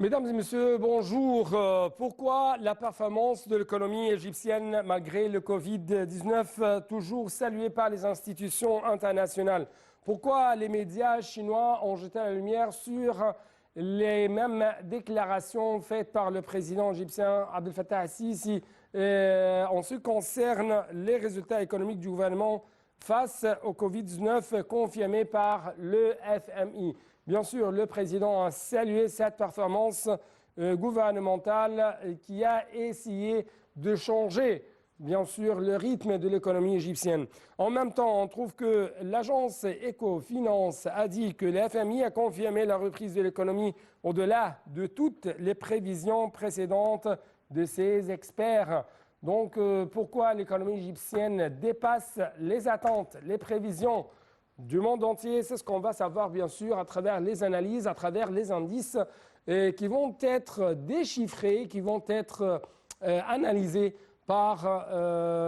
Mesdames et messieurs, bonjour. Pourquoi la performance de l'économie égyptienne, malgré le Covid-19, toujours saluée par les institutions internationales? Pourquoi les médias chinois ont jeté la lumière sur les mêmes déclarations faites par le président égyptien Abdel Fattah el-Sisi en ce qui concerne les résultats économiques du gouvernement face au Covid-19 confirmés par le FMI? Bien sûr, le président a salué cette performance gouvernementale qui a essayé de changer, bien sûr, le rythme de l'économie égyptienne. En même temps, on trouve que l'agence Ecofinance a dit que le FMI a confirmé la reprise de l'économie au-delà de toutes les prévisions précédentes de ses experts. Donc, pourquoi l'économie égyptienne dépasse les attentes, les prévisions du monde entier? C'est ce qu'on va savoir bien sûr à travers les analyses, à travers les indices qui vont être déchiffrés, qui vont être analysés par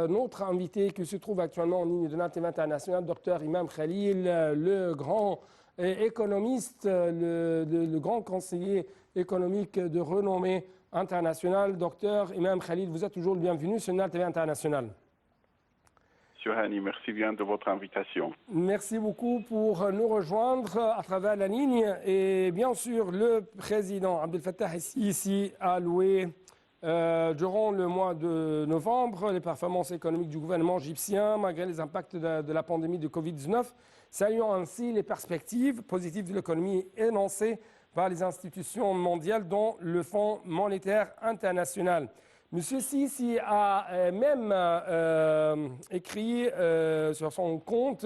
notre invité qui se trouve actuellement en ligne de l'Antenne internationale, Dr Imam Khalil, le grand économiste, le grand conseiller économique de renommée internationale. Dr Imam Khalil, vous êtes toujours le bienvenu sur l'Antenne internationale. Monsieur Hani, merci bien de votre invitation. Merci beaucoup pour nous rejoindre à travers la ligne. Et bien sûr, le président Abdel Fattah el-Sisi a loué durant le mois de novembre les performances économiques du gouvernement égyptien malgré les impacts de la pandémie de Covid-19, saluant ainsi les perspectives positives de l'économie énoncées par les institutions mondiales dont le Fonds monétaire international. Monsieur Sisi a même écrit sur son compte,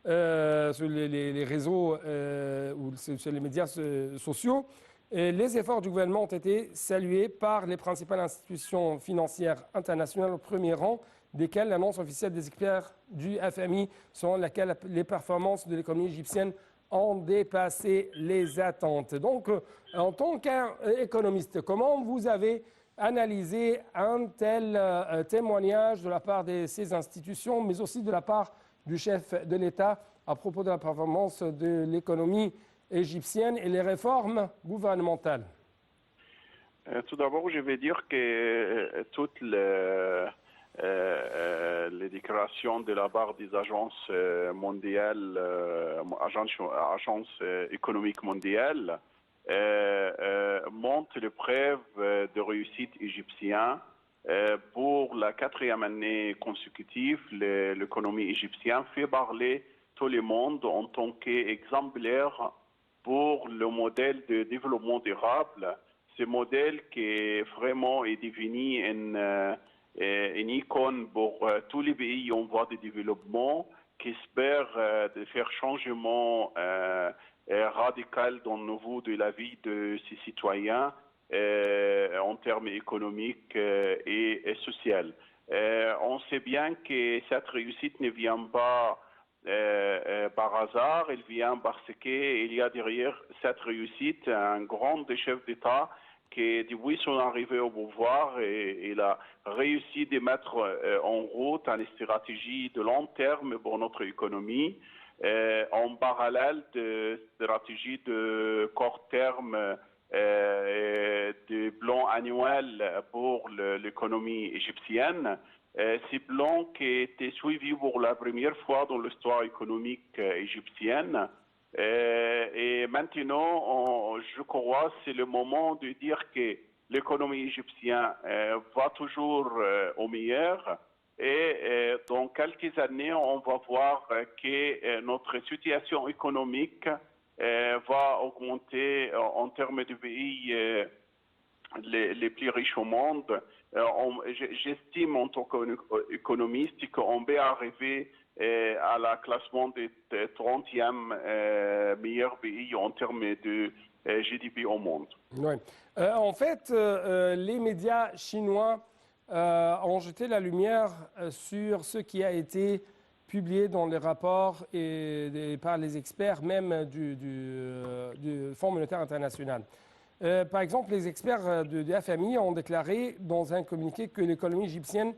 sur les réseaux ou sur les médias sociaux, les efforts du gouvernement ont été salués par les principales institutions financières internationales au premier rang, desquelles l'annonce officielle des experts du FMI, selon laquelle les performances de l'économie égyptienne ont dépassé les attentes. Donc, en tant qu'économiste, comment vous avez analyser un tel témoignage de la part de ces institutions, mais aussi de la part du chef de l'État à propos de la performance de l'économie égyptienne et les réformes gouvernementales? Tout d'abord, je vais dire que toutes les déclarations de la part des agences mondiales, agences économiques mondiales, montre les preuves de réussite égyptienne. Pour la 4e année consécutive, l'économie égyptienne fait parler tout le monde en tant qu'exemplaire pour le modèle de développement durable. Ce modèle qui vraiment est devenu une icône pour tous les pays en voie de développement qui espèrent de faire changement radical dans le niveau de la vie de ses citoyens en termes économiques et sociaux. On sait bien que cette réussite ne vient pas par hasard, elle vient parce qu'il y a derrière cette réussite un grand chef d'État qui, depuis son arrivée au pouvoir, il a réussi de mettre en route une stratégie de long terme pour notre économie. En parallèle de stratégies de court terme, de plans annuels pour l'économie égyptienne. Ces plans qui étaient suivis pour la première fois dans l'histoire économique égyptienne. Et maintenant, je crois, c'est le moment de dire que l'économie égyptienne va toujours au meilleur. Et dans quelques années, on va voir que notre situation économique va augmenter en termes de pays les plus riches au monde. J'estime en tant qu'économiste qu'on peut arriver à la classement des 30e meilleurs pays en termes de GDP au monde. Oui. En fait, les médias chinois ont jeté la lumière sur ce qui a été publié dans les rapports et par les experts même du Fonds monétaire international. Par exemple, les experts du FMI ont déclaré dans un communiqué que l'économie égyptienne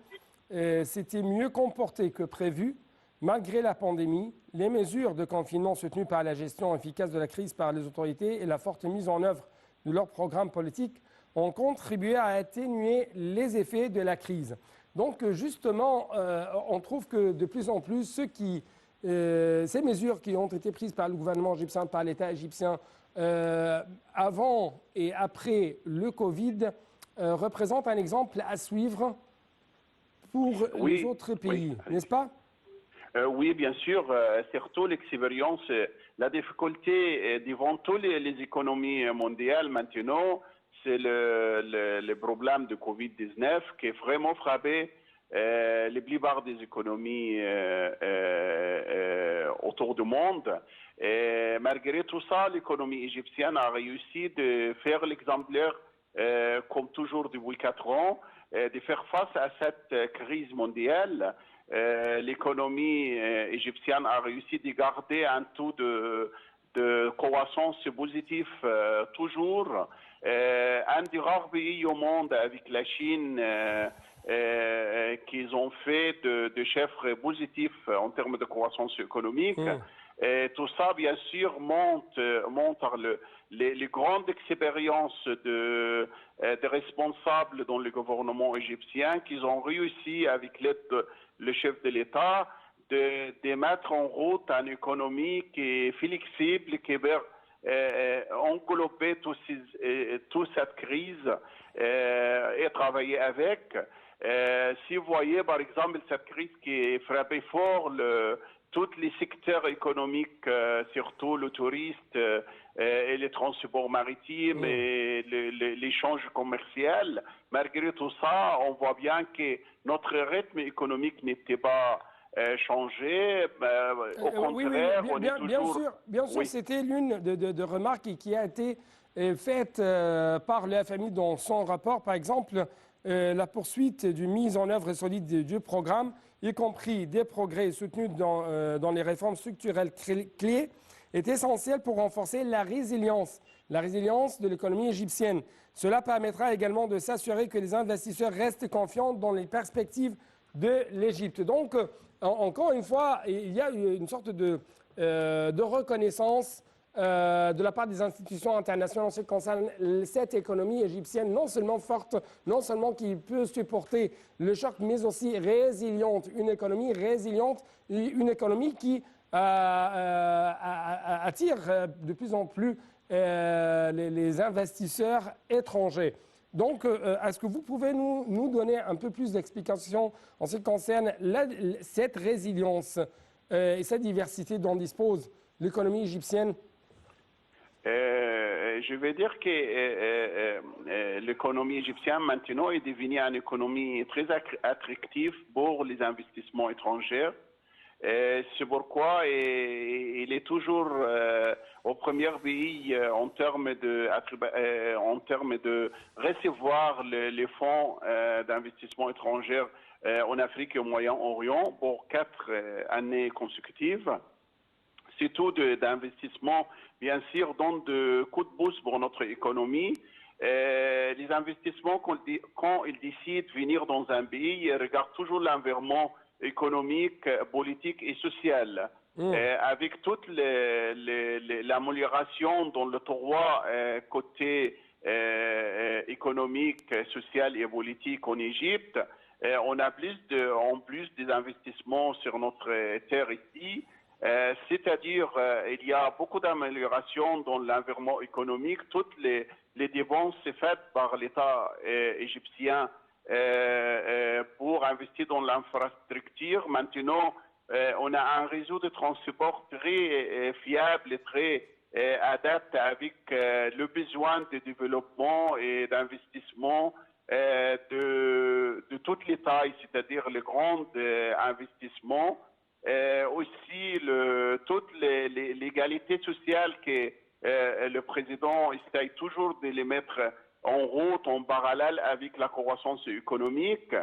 s'était mieux comportée que prévu malgré la pandémie, les mesures de confinement soutenues par la gestion efficace de la crise par les autorités et la forte mise en œuvre de leur programme politique ont contribué à atténuer les effets de la crise. Donc, justement, on trouve que de plus en plus, ces mesures qui ont été prises par le gouvernement égyptien, par l'État égyptien, avant et après le Covid, représentent un exemple à suivre pour les autres pays, n'est-ce pas? Oui, bien sûr, surtout l'expérience, la difficulté devant toutes les économies mondiales maintenant, c'est le problème de Covid-19 qui est vraiment frappé les plupart des économies autour du monde. Et malgré tout ça, l'économie égyptienne a réussi de faire l'exemplaire, comme toujours depuis 4 ans, de faire face à cette crise mondiale. L'économie égyptienne a réussi de garder un taux de croissance positif toujours. Un des rares pays au monde avec la Chine qui ont fait de chiffres positifs en termes de croissance économique. Et tout ça, bien sûr, montre les grandes expériences de responsables dans le gouvernement égyptien qui ont réussi, avec l'aide le chef de l'État, de mettre en route une économie qui est flexible, qui va englober toute cette crise et travailler avec. Si vous voyez, par exemple, cette crise qui a frappé fort tous les secteurs économiques, surtout le touriste et les transports maritimes et l'échange commercial, malgré tout ça, on voit bien que notre rythme économique n'était pas changé. Au contraire, on est toujours... Bien sûr, c'était l'une de remarques qui a été faite par le FMI dans son rapport. Par exemple, la poursuite d'une mise en œuvre solide du programme, y compris des progrès soutenus dans les réformes structurelles clés, est essentielle pour renforcer la résilience de l'économie égyptienne. Cela permettra également de s'assurer que les investisseurs restent confiants dans les perspectives de l'Égypte. Donc, encore une fois, il y a une sorte de reconnaissance de la part des institutions internationales en ce qui concerne cette économie égyptienne, non seulement forte, non seulement qui peut supporter le choc, mais aussi résiliente. Une économie résiliente, une économie qui attire de plus en plus les investisseurs étrangers. Donc, est-ce que vous pouvez nous donner un peu plus d'explications en ce qui concerne cette résilience et cette diversité dont dispose l'économie égyptienne? Je vais dire que l'économie égyptienne maintenant est devenue une économie très attractive pour les investissements étrangers. C'est pourquoi il est toujours au premier pays en termes de recevoir les fonds d'investissement étrangers en Afrique et au Moyen-Orient pour 4 années consécutives. C'est tout d'investissement, bien sûr, donne de coups de pouce pour notre économie. Les investissements, quand ils décident de venir dans un pays, ils regardent toujours l'environnement économique, politique et social. Avec toute l'amélioration dans le 3 côté économique, social et politique en Égypte, on a en plus des investissements sur notre terre ici. C'est-à-dire, il y a beaucoup d'améliorations dans l'environnement économique. Toutes les dépenses sont faites par l'État égyptien pour investir dans l'infrastructure. Maintenant, on a un réseau de transport très fiable et très adapté avec le besoin de développement et d'investissement de toutes les tailles, c'est-à-dire les grands investissements. Aussi toute l'égalité sociale que le président essaye toujours de les mettre en route, en parallèle avec la croissance économique,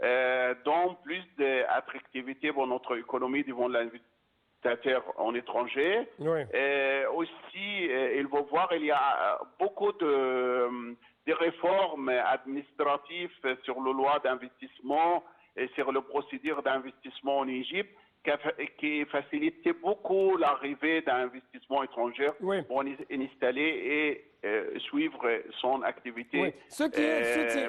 donne plus d'attractivité pour notre économie devant l'investisseur en étranger. Oui. Aussi, il faut voir, il y a beaucoup de réformes administratives sur la loi d'investissement et sur le procédure d'investissement en Égypte qui facilitait beaucoup l'arrivée d'investissements étrangers Oui. pour installer et suivre son activité Oui.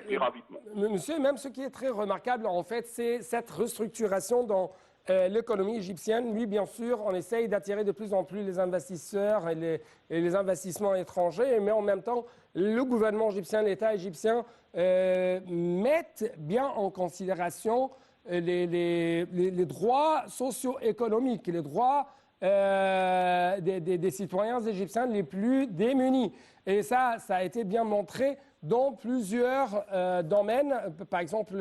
plus rapidement. Monsieur, même ce qui est très remarquable, en fait, c'est cette restructuration dans l'économie égyptienne. Oui, bien sûr, on essaye d'attirer de plus en plus les investisseurs et les investissements étrangers, mais en même temps, le gouvernement égyptien, l'État égyptien mettent bien en considération les droits socio-économiques, les droits des citoyens égyptiens les plus démunis. Et ça a été bien montré dans plusieurs domaines. Par exemple,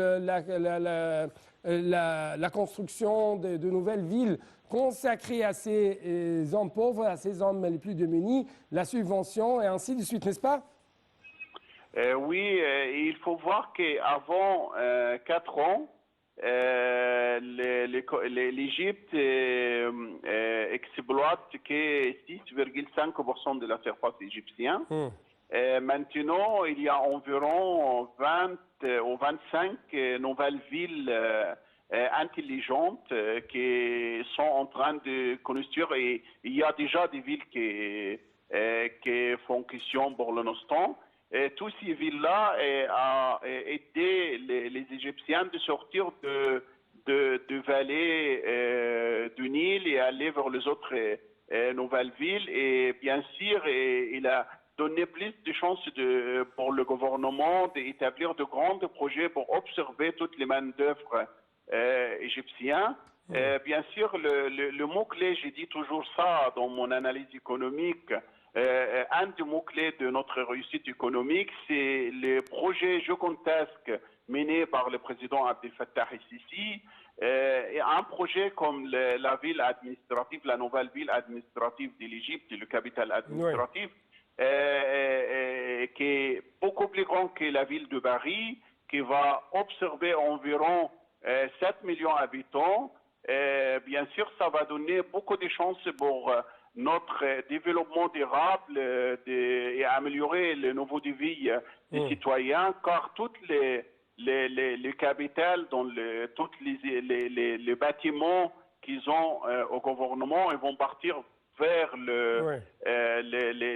la construction de nouvelles villes consacrées à ces hommes pauvres, à ces hommes les plus démunis, la subvention et ainsi de suite, n'est-ce pas? Oui, il faut voir qu'avant 4 ans, l'Égypte exploite que 6,5% de la surface égyptienne. Maintenant, il y a environ 20 ou 25 nouvelles villes intelligentes qui sont en train de construire et il y a déjà des villes qui fonctionnent pour l'instant. Toutes ces villes-là ont aidé les Égyptiens de sortir de vallée du Nil et aller vers les autres nouvelles villes. Et bien sûr, il a donné plus de chances pour le gouvernement d'établir de grands projets pour observer toutes les main-d'œuvre égyptiennes. Bien sûr, le mot-clé, j'ai dit toujours ça dans mon analyse économique, un des mots-clés de notre réussite économique, c'est les projets gigantesques menés par le président Abdel Fattah el-Sisi. Et un projet comme la ville administrative, la nouvelle ville administrative de l'Égypte, le capital administratif, qui est beaucoup plus grand que la ville de Paris, qui va observer environ 7 millions d'habitants. Bien sûr, ça va donner beaucoup de chances pour notre développement durable et améliorer le niveau de vie des citoyens, car toutes les capitales, tous les bâtiments qu'ils ont au gouvernement, ils vont partir vers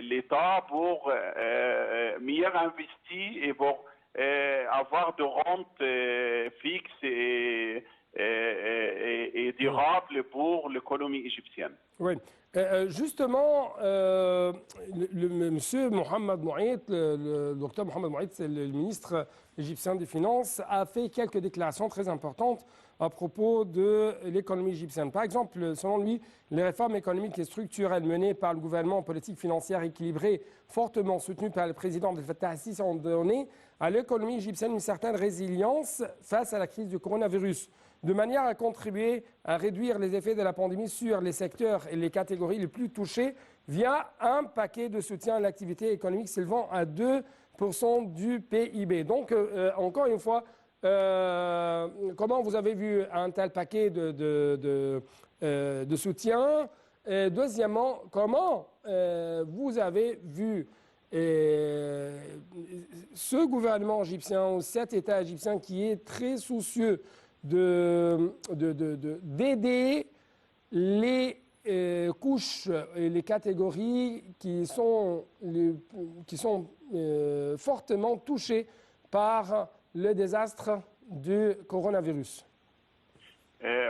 l'État pour mieux investir et pour avoir de rentes fixes et durables pour l'économie égyptienne. Oui. Justement, monsieur Mohamed Moït, le docteur Mohamed Moït, c'est le ministre égyptien des Finances, a fait quelques déclarations très importantes à propos de l'économie égyptienne. Par exemple, selon lui, les réformes économiques et structurelles menées par le gouvernement en politique financière équilibrée, fortement soutenues par le président Abdel Fattah el-Sisi, ont donné à l'économie égyptienne une certaine résilience face à la crise du coronavirus, de manière à contribuer à réduire les effets de la pandémie sur les secteurs et les catégories les plus touchées via un paquet de soutien à l'activité économique s'élevant à 2% du PIB. Donc, encore une fois, comment vous avez vu un tel paquet de soutien? Deuxièmement, comment vous avez vu ce gouvernement égyptien ou cet État égyptien qui est très soucieux d'aider les couches et les catégories qui sont fortement touchées par le désastre du coronavirus?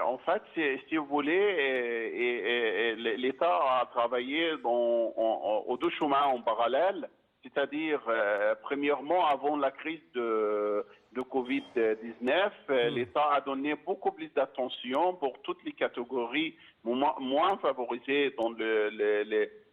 En fait, si vous voulez, l'État a travaillé aux deux chemins en parallèle, c'est-à-dire, premièrement, avant la crise de Covid-19, l'État a donné beaucoup plus d'attention pour toutes les catégories moins favorisées dans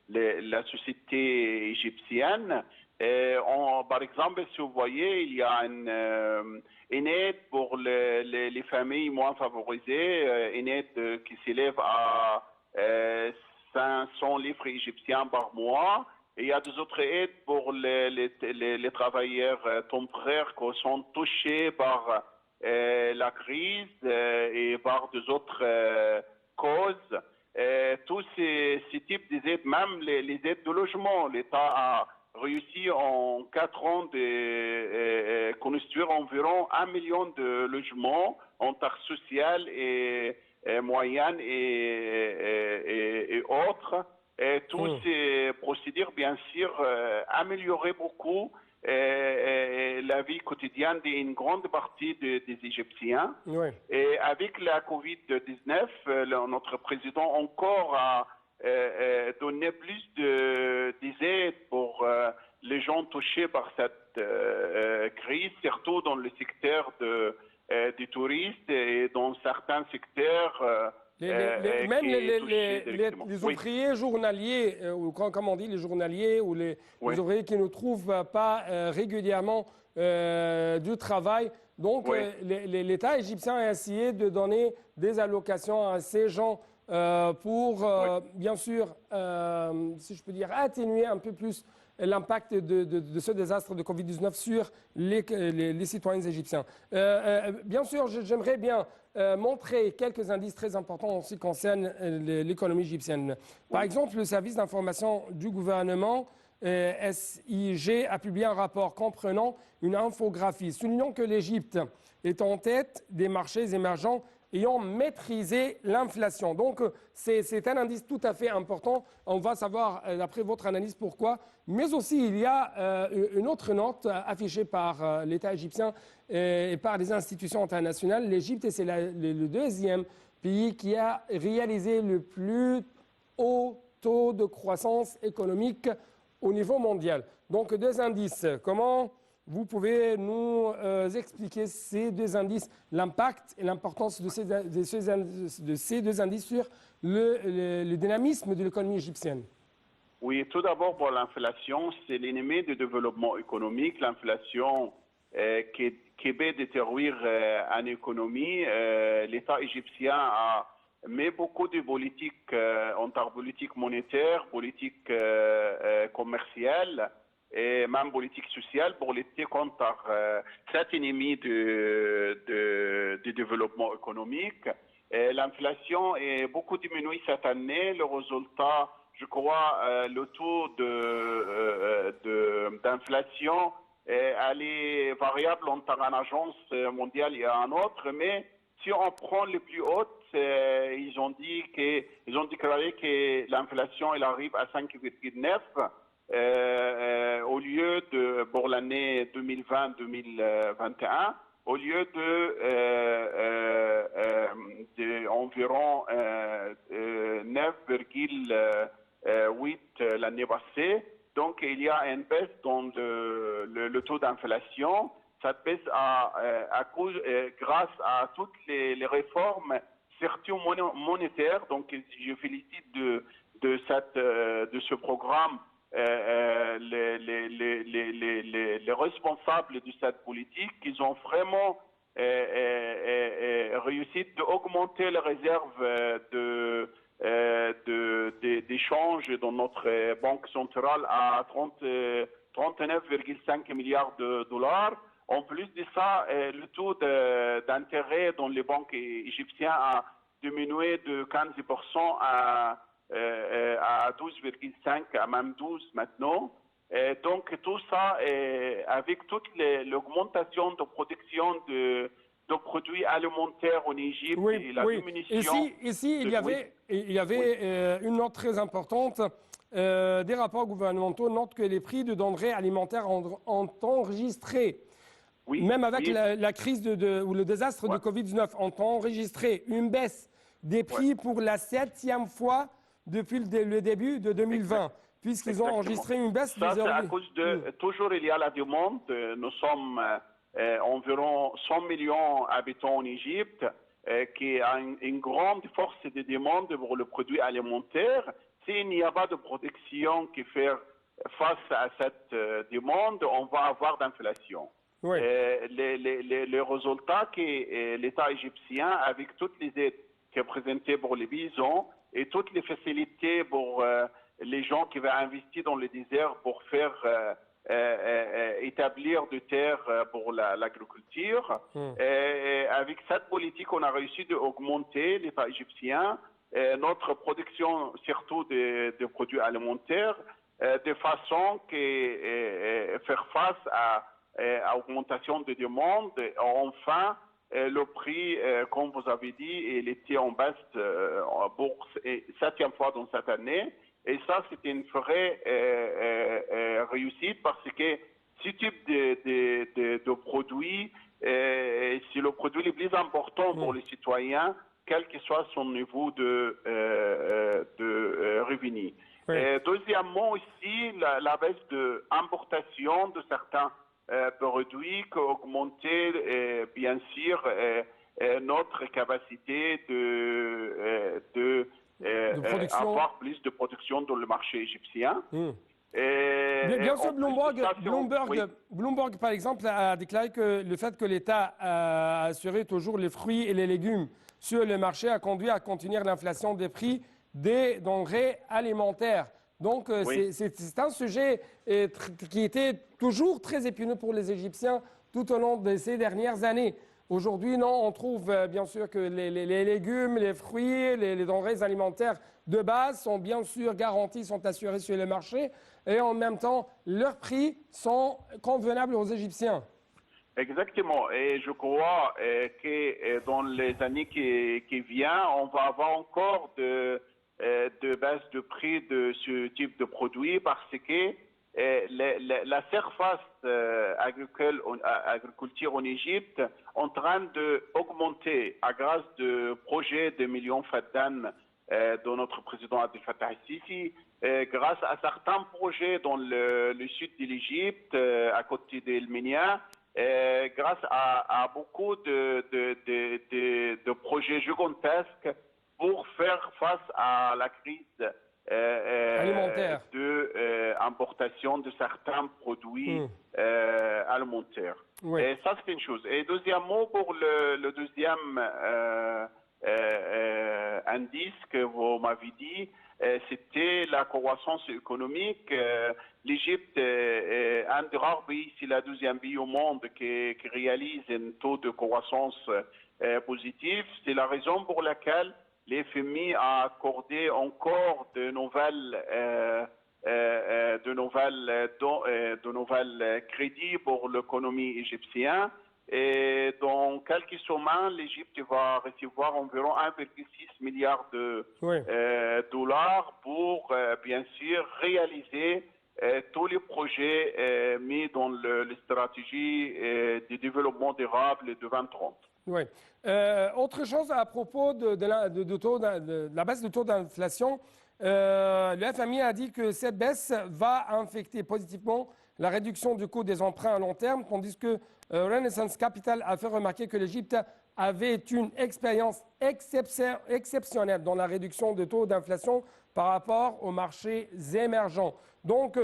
la société égyptienne. Par exemple, si vous voyez, il y a une aide pour les familles moins favorisées, une aide qui s'élève à 500 livres égyptiens par mois. Et il y a des autres aides pour les travailleurs temporaires qui sont touchés par la crise et par des autres causes. Tous ces types d'aides, même les aides de logement, l'État a réussi en 4 ans de construire environ 1 million de logements en terres sociales et moyennes et autres. Et tous ces procédures, bien sûr, amélioraient beaucoup la vie quotidienne d'une grande partie des Égyptiens. Oui. Et avec la COVID-19, notre président encore a donné plus d'aides pour les gens touchés par cette crise, surtout dans le secteur des touristes et dans certains secteurs. Même les Oui. ouvriers journaliers, ou comme on dit, les journaliers ou les ouvriers qui ne trouvent pas régulièrement du travail. Donc, l'État égyptien a essayé de donner des allocations à ces gens pour, bien sûr, si je peux dire, atténuer un peu plus l'impact de ce désastre de Covid-19 sur les citoyens égyptiens. Bien sûr, j'aimerais bien montrer quelques indices très importants en ce qui concerne l'économie égyptienne. Par exemple, le service d'information du gouvernement, SIG, a publié un rapport comprenant une infographie soulignant que l'Égypte est en tête des marchés émergents ayant maîtrisé l'inflation. Donc, c'est un indice tout à fait important. On va savoir, d'après votre analyse, pourquoi. Mais aussi, il y a une autre note affichée par l'État égyptien et par les institutions internationales. L'Égypte, c'est le deuxième pays qui a réalisé le plus haut taux de croissance économique au niveau mondial. Donc, deux indices. Comment vous pouvez nous expliquer ces deux indices, l'impact et l'importance de ces deux indices sur le dynamisme de l'économie égyptienne? Oui, tout d'abord, pour l'inflation, c'est l'ennemi du développement économique. L'inflation qui peut détruire une économie. L'État égyptien a mis beaucoup de politiques, entre politique monétaire, politique commerciale, et même politique sociale pour lutter contre cet ennemi du développement économique. L'inflation est beaucoup diminuée cette année. Le résultat, je crois, le taux d'inflation, elle est variable entre une agence mondiale et une autre, mais si on prend les plus hautes, ils ont déclaré que l'inflation elle arrive à 5,9. Au lieu de, pour l'année 2020-2021, au lieu de environ 9,8 l'année passée. Donc, il y a une baisse dans le taux d'inflation. Cette baisse grâce à toutes les réformes, surtout monétaires. Donc, je félicite de ce programme les responsables de cette politique. Ils ont vraiment réussi d'augmenter les réserves d'échange dans notre banque centrale à 39,5 milliards de dollars. En plus de ça, le taux d'intérêt dans les banques égyptiennes a diminué de 15% à 12,5, à même 12 maintenant. Donc tout ça, avec toute l'augmentation de production de produits alimentaires en Égypte et la diminution... Ici, il y avait une note très importante. Des rapports gouvernementaux notent que les prix de denrées alimentaires ont enregistré, même avec la crise ou le désastre de Covid-19, ont enregistré une baisse des prix pour la 7e fois depuis le début de 2020, puisqu'ils ont enregistré une baisse des ordres. À cause de... Toujours, il y a la demande. Nous sommes environ 100 millions d'habitants en Égypte, qui a une grande force de demande pour le produit alimentaire. S'il n'y a pas de production qui fait face à cette demande, on va avoir d'inflation. Oui. Les résultats que l'État égyptien, avec toutes les aides qui est présentées pour les bisons et toutes les facilités pour les gens qui veulent investir dans le désert pour faire établir des terres pour l'agriculture. Avec cette politique, on a réussi d'augmenter l'État égyptien, notre production, surtout de produits alimentaires, de façon que faire face à l'augmentation de demande. Enfin, le prix, comme vous avez dit, il était en baisse en bourse et 7e fois dans cette année. Et ça, c'était une vraie réussite parce que ce type de produit, c'est le produit le plus important pour les citoyens, quel que soit son niveau de revenu. Oui. Deuxièmement aussi, la baisse d'importation de certains produits qui ont augmenté, bien sûr, notre capacité de avoir plus de production dans le marché égyptien. Bien sûr, Bloomberg, par exemple, a déclaré que le fait que l'État a assuré toujours les fruits et les légumes sur le marché a conduit à contenir l'inflation des prix des denrées alimentaires. Donc, c'est un sujet qui était toujours très épineux pour les Égyptiens tout au long de ces dernières années. Aujourd'hui, non, on trouve bien sûr que les légumes, les fruits, les denrées alimentaires de base sont bien sûr garantis, sont assurés sur le marché et en même temps, leurs prix sont convenables aux Égyptiens. Exactement. Et je crois que dans les années qui viennent, on va avoir encore de baisse de prix de ce type de produit parce que la surface agriculture en Égypte est en train d'augmenter à grâce de projets de millions Faddan de notre président Abdel Fattah al-Sisi, grâce à certains projets dans le sud de l'Égypte, à côté d'El Minya, grâce à beaucoup de projets gigantesques pour faire face à la crise alimentaire d'importation de certains produits alimentaires. Oui. Et ça, c'est une chose. Et deuxièmement, pour le deuxième indice que vous m'avez dit, c'était la croissance économique. L'Égypte est un des rares pays, c'est la deuxième pays au monde qui réalise un taux de croissance positif. C'est la raison pour laquelle l'FMI a accordé encore de nouvelles crédits pour l'économie égyptienne. Et dans quelques semaines, l'Égypte va recevoir environ 1,6 milliard de dollars pour, bien sûr, réaliser tous les projets mis dans la stratégie de développement durable de 2030. Oui. Autre chose à propos de la baisse du taux d'inflation, le FMI a dit que cette baisse va affecter positivement la réduction du coût des emprunts à long terme, tandis que Renaissance Capital a fait remarquer que l'Égypte avait une expérience exceptionnelle dans la réduction du taux d'inflation par rapport aux marchés émergents. Donc,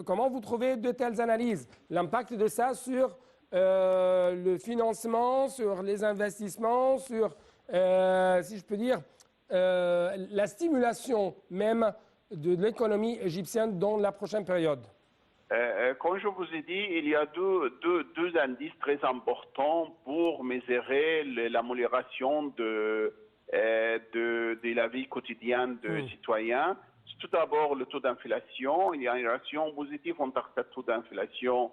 comment vous trouvez de telles analyses? L'impact de ça sur le financement, sur les investissements, sur, si je peux dire, la stimulation même de l'économie égyptienne dans la prochaine période? Comme je vous ai dit, il y a deux indices très importants pour mesurer l'amélioration de la vie quotidienne des citoyens. Tout d'abord, le taux d'inflation. Il y a une relation positive entre ce taux d'inflation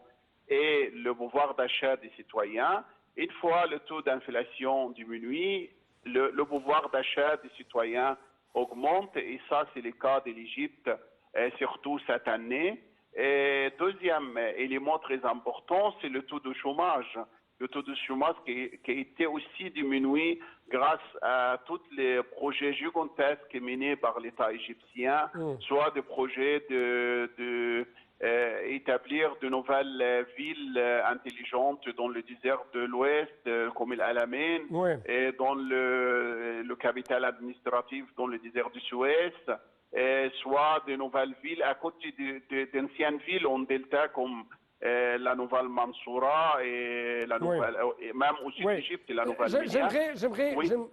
et le pouvoir d'achat des citoyens. Une fois le taux d'inflation diminue, le pouvoir d'achat des citoyens augmente, et ça, c'est le cas de l'Égypte, surtout cette année. Et deuxième élément très important, c'est le taux de chômage. Le taux de chômage qui a été aussi diminué grâce à tous les projets gigantesques menés par l'État égyptien, soit des projets établir de nouvelles villes intelligentes dans le désert de l'Ouest, comme El Alamein, et dans le capital administratif dans le désert du Suez, soit de nouvelles villes à côté d'anciennes villes en delta comme la nouvelle Mansoura et la nouvelle, et même au sud d'Égypte, la nouvelle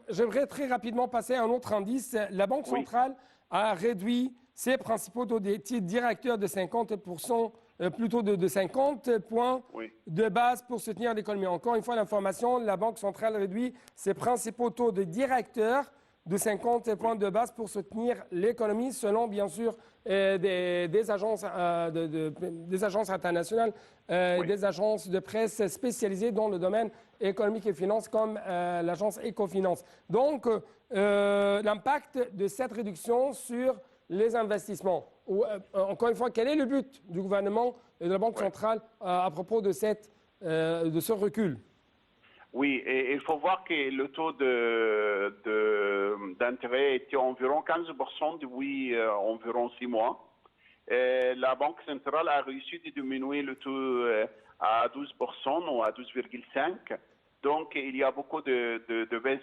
J'aimerais très rapidement passer à un autre indice. La Banque centrale a réduit ses principaux taux des titres directeurs de 50%, plutôt de 50 points de base pour soutenir l'économie. Encore une fois, l'information, la Banque centrale réduit ses principaux taux de directeurs de 50 points de base pour soutenir l'économie, selon bien sûr des agences, des agences internationales, Oui. des agences de presse spécialisées dans le domaine économique et finance comme l'agence Ecofinance. Donc, l'impact de cette réduction sur les investissements. Encore une fois, quel est le but du gouvernement et de la Banque centrale à propos de ce recul? Oui, et il faut voir que le taux d'intérêt était environ 15% depuis environ 6 mois. La Banque centrale a réussi à diminuer le taux à 12% ou à 12,5%. Donc, il y a beaucoup de baisse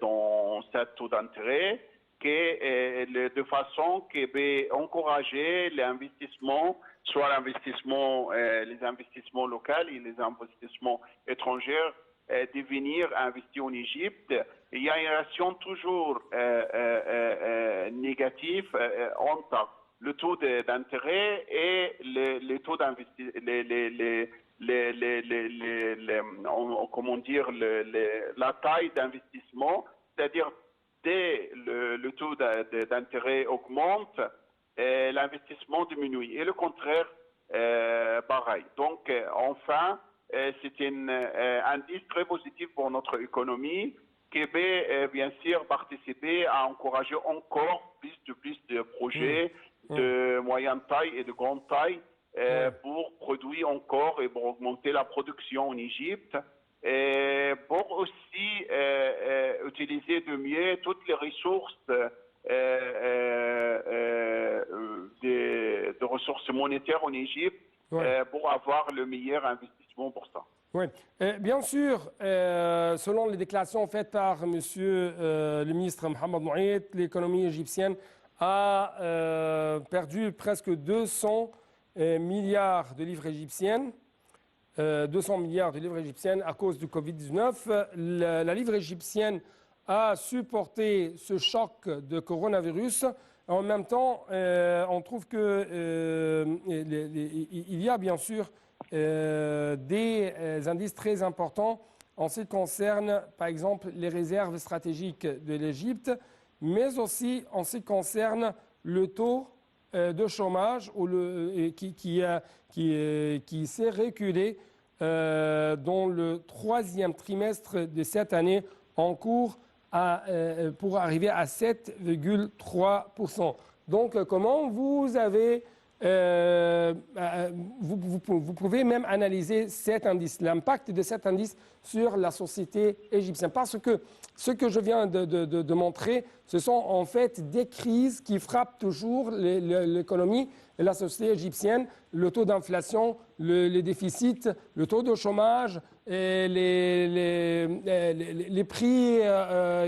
dans ce taux d'intérêt de façon qui va encourager l'investissement, soit les investissements locaux et les investissements étrangers, de venir investir en Égypte. Il y a une relation toujours négative entre le taux d'intérêt et le taux d'investissement, comment dire, la taille d'investissement, c'est-à-dire dès le taux d'intérêt augmente, l'investissement diminue. Et le contraire, pareil. Donc, enfin, c'est un indice très positif pour notre économie qui va bien sûr participer à encourager encore plus de projets de moyenne taille et de grande taille pour produire encore et pour augmenter la production en Égypte. Et pour aussi utiliser de mieux toutes les ressources de ressources monétaires en Égypte pour avoir le meilleur investissement pour ça. Oui, bien sûr, selon les déclarations faites par monsieur le ministre Mohamed Nouaid, l'économie égyptienne a perdu presque 200 milliards de livres égyptiennes. 200 milliards de livres égyptiennes à cause du Covid-19. La livre égyptienne a supporté ce choc de coronavirus. En même temps, on trouve qu'il y a bien sûr des indices très importants en ce qui concerne, par exemple, les réserves stratégiques de l'Égypte, mais aussi en ce qui concerne le taux de chômage qui s'est reculé dans le troisième trimestre de cette année en cours pour arriver à 7,3%. Donc, comment vous avez, vous pouvez même analyser cet indice, l'impact de cet indice sur la société égyptienne. Parce que ce que je viens de montrer, ce sont en fait des crises qui frappent toujours l'économie et la société égyptienne, le taux d'inflation, les déficits, le taux de chômage, et les prix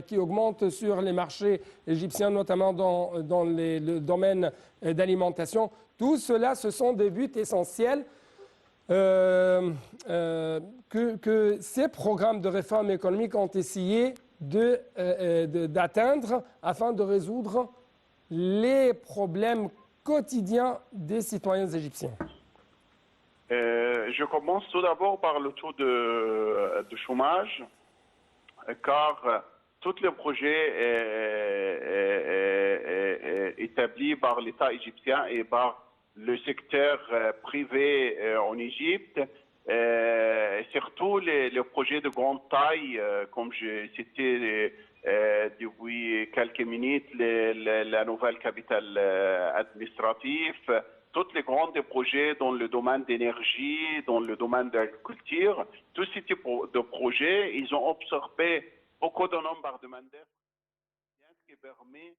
qui augmentent sur les marchés égyptiens, notamment dans le domaine d'alimentation. Tout cela, ce sont des buts essentiels que ces programmes de réforme économique ont essayé d'atteindre afin de résoudre les problèmes quotidiens des citoyens égyptiens. Je commence tout d'abord par le taux de chômage, car tous les projets établis par l'État égyptien et par le secteur privé en Égypte, surtout les projets de grande taille, comme j'ai cité depuis quelques minutes, la nouvelle capitale administrative, tous les grands projets dans le domaine d'énergie, dans le domaine de l'agriculture, tous ces types de projets, ils ont observé beaucoup de nombre de main-d'œuvre, ce qui permet